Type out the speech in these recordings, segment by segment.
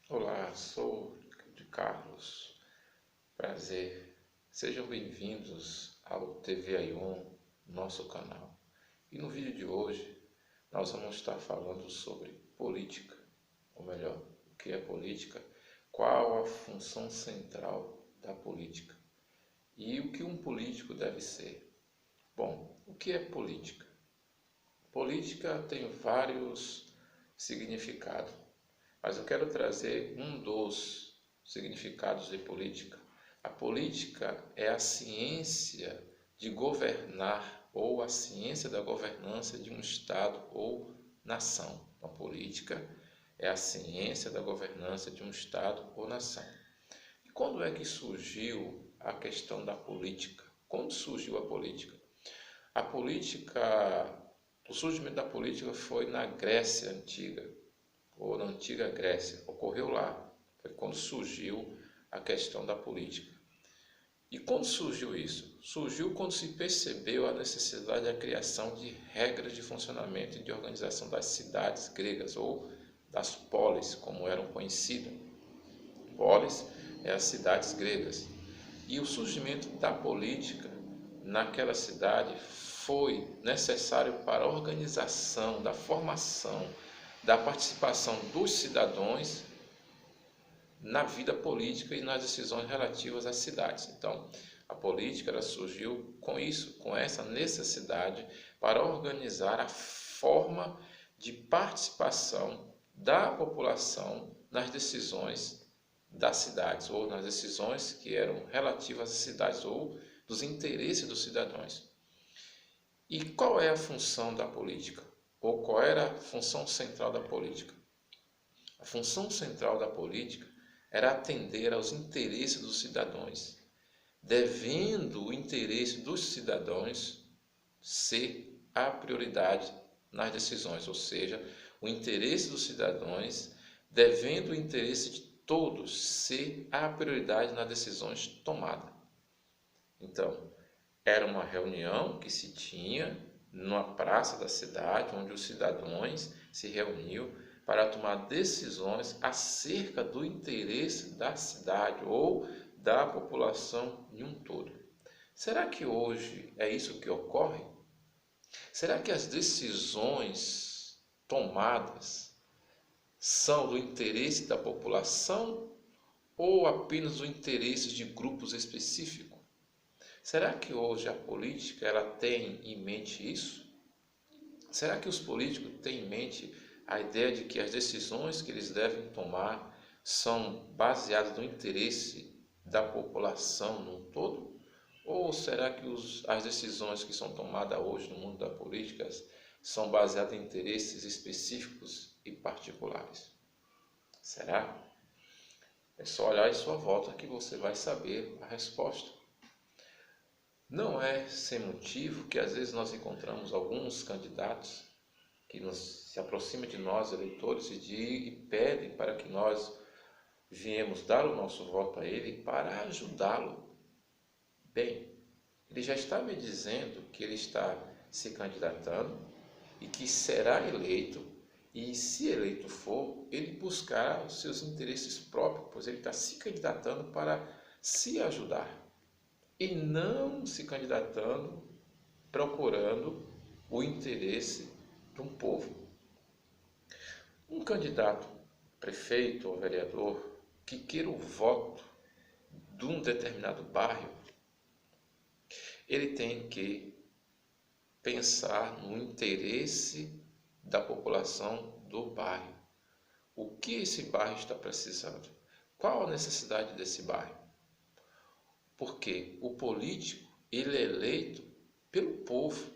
Olá, sou de Carlos. Prazer. Sejam bem-vindos ao TV Aion, nosso canal. E no vídeo de hoje nós vamos estar falando sobre política, ou melhor, o que é política, qual a função central da política e o que um político deve ser. Bom, o que é política? Política tem vários significados. Mas eu quero trazer um dos significados de política. A política é a ciência de governar ou a ciência da governança de um Estado ou nação. A política é a ciência da governança de um Estado ou nação. E quando é que surgiu a questão da política? Quando surgiu a política? A política, o surgimento da política foi na Grécia Antiga, ou na antiga Grécia, ocorreu lá. Foi quando surgiu a questão da política. E quando surgiu isso? Surgiu quando se percebeu a necessidade da criação de regras de funcionamento e de organização das cidades gregas, ou das polis, como eram conhecidas. Polis é as cidades gregas. E o surgimento da política naquela cidade foi necessário para a organização, da formação, da participação dos cidadãos na vida política e nas decisões relativas às cidades. Então, a política ela surgiu com isso, com essa necessidade para organizar a forma de participação da população nas decisões das cidades, ou nas decisões que eram relativas às cidades, ou dos interesses dos cidadãos. E qual é a função da política? Ou qual era a função central da política? A função central da política era atender aos interesses dos cidadãos, devendo o interesse dos cidadãos ser a prioridade nas decisões, ou seja, o interesse dos cidadãos devendo o interesse de todos ser a prioridade nas decisões tomadas. Então, era uma reunião que se tinha numa praça da cidade, onde os cidadãos se reuniam para tomar decisões acerca do interesse da cidade ou da população em um todo. Será que hoje é isso que ocorre? Será que as decisões tomadas são do interesse da população ou apenas do interesse de grupos específicos? Será que hoje a política ela tem em mente isso? Será que os políticos têm em mente a ideia de que as decisões que eles devem tomar são baseadas no interesse da população no todo? Ou será que as decisões que são tomadas hoje no mundo da política são baseadas em interesses específicos e particulares? Será? É só olhar em sua volta que você vai saber a resposta. Não é sem motivo que às vezes nós encontramos alguns candidatos que se aproximam de nós, eleitores, e pedem para que nós viemos dar o nosso voto a ele para ajudá-lo. Bem, ele já está me dizendo que ele está se candidatando e que será eleito, e se eleito for, ele buscará os seus interesses próprios, pois ele está se candidatando para se ajudar e não se candidatando procurando o interesse de um povo. Um candidato prefeito ou vereador que queira o voto de um determinado bairro, ele tem que pensar no interesse da população do bairro. O que esse bairro está precisando? Qual a necessidade desse bairro? Porque o político ele é eleito pelo povo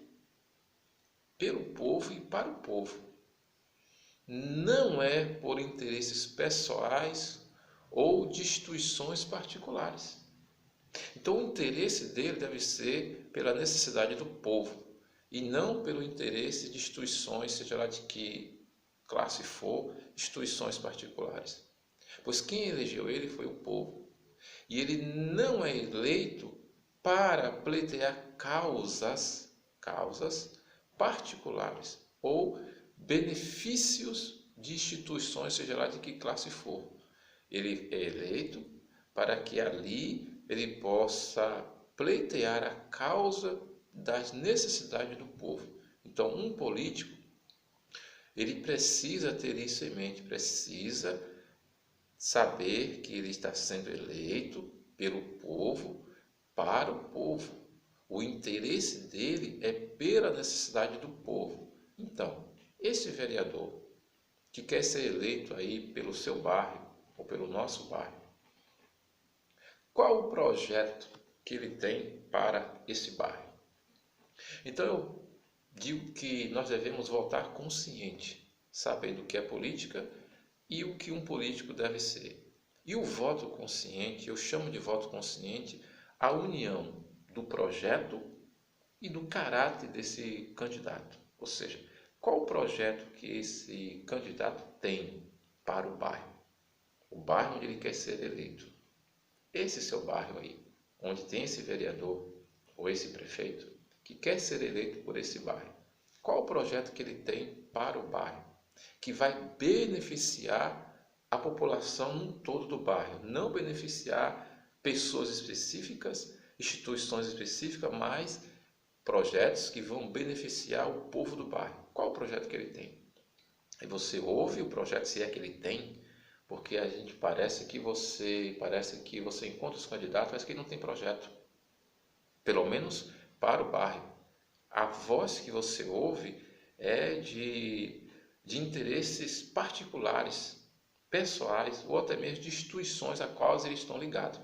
e para o povo. Não é por interesses pessoais ou de instituições particulares. Então o interesse dele deve ser pela necessidade do povo e não pelo interesse de instituições, seja lá de que classe for, instituições particulares. Pois quem elegeu ele foi o povo. E ele não é eleito para pleitear causas particulares ou benefícios de instituições, seja lá de que classe for. Ele é eleito para que ali ele possa pleitear a causa das necessidades do povo. Então, um político, ele precisa ter isso em mente, precisa saber que ele está sendo eleito pelo povo, para o povo. O interesse dele é pela necessidade do povo. Então, esse vereador que quer ser eleito aí pelo seu bairro ou pelo nosso bairro, qual o projeto que ele tem para esse bairro? Então eu digo que nós devemos votar consciente, sabendo o que é política e o que um político deve ser. E o voto consciente, eu chamo de voto consciente a união do projeto e do caráter desse candidato. Ou seja, qual o projeto que esse candidato tem para o bairro onde ele quer ser eleito. Esse seu bairro aí, onde tem esse vereador ou esse prefeito que quer ser eleito por esse bairro. Qual o projeto que ele tem para o bairro, que vai beneficiar a população no todo do bairro, não beneficiar pessoas específicas, instituições específicas, mas projetos que vão beneficiar o povo do bairro. Qual o projeto que ele tem? Aí você ouve o projeto, se é que ele tem, porque a gente parece que você encontra os candidatos, mas que não tem projeto, pelo menos para o bairro. A voz que você ouve é de interesses particulares, pessoais ou até mesmo de instituições a quais eles estão ligados.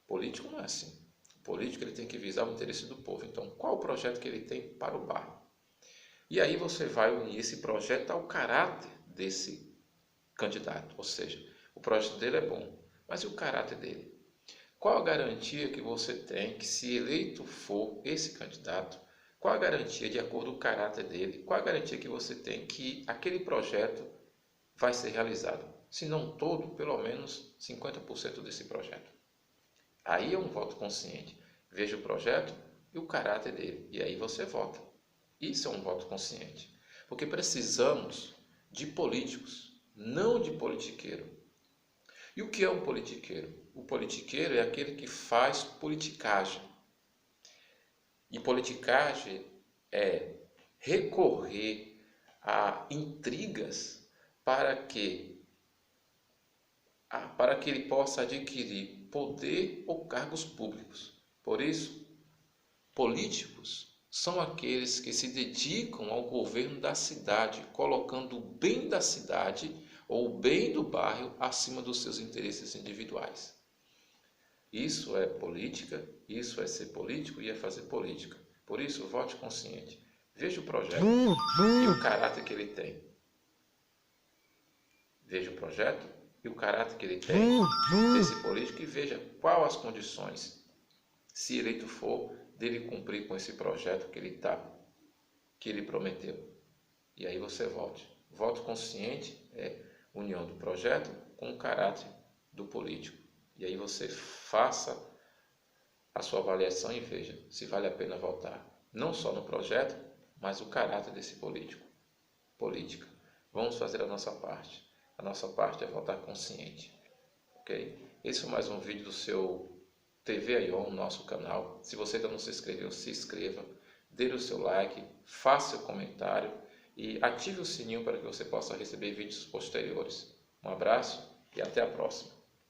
Político não é assim. O político ele tem que visar o interesse do povo. Então, qual o projeto que ele tem para o bairro? E aí você vai unir esse projeto ao caráter desse candidato. Ou seja, o projeto dele é bom, mas e o caráter dele? Qual a garantia que você tem que, se eleito for esse candidato, qual a garantia de acordo com o caráter dele? Qual a garantia que você tem que aquele projeto vai ser realizado? Se não todo, pelo menos 50% desse projeto. Aí é um voto consciente. Veja o projeto e o caráter dele. E aí você vota. Isso é um voto consciente. Porque precisamos de políticos, não de politiqueiro. E o que é um politiqueiro? O politiqueiro é aquele que faz politicagem. E politicagem é recorrer a intrigas para que ele possa adquirir poder ou cargos públicos. Por isso, políticos são aqueles que se dedicam ao governo da cidade, colocando o bem da cidade ou o bem do bairro acima dos seus interesses individuais. Isso é política, isso é ser político e é fazer política. Por isso, vote consciente. Veja o projeto e o caráter que ele tem. Veja o projeto e o caráter que ele tem desse político e veja quais as condições, se eleito for, dele cumprir com esse projeto que ele prometeu. E aí você vote. Voto consciente é união do projeto com o caráter do político. E aí você faça a sua avaliação e veja se vale a pena votar, não só no projeto, mas o caráter desse política. Vamos fazer a nossa parte. A nossa parte é votar consciente. Ok? Esse foi mais um vídeo do seu TV Aion, nosso canal. Se você ainda não se inscreveu, se inscreva, dê o seu like, faça seu comentário e ative o sininho para que você possa receber vídeos posteriores. Um abraço e até a próxima.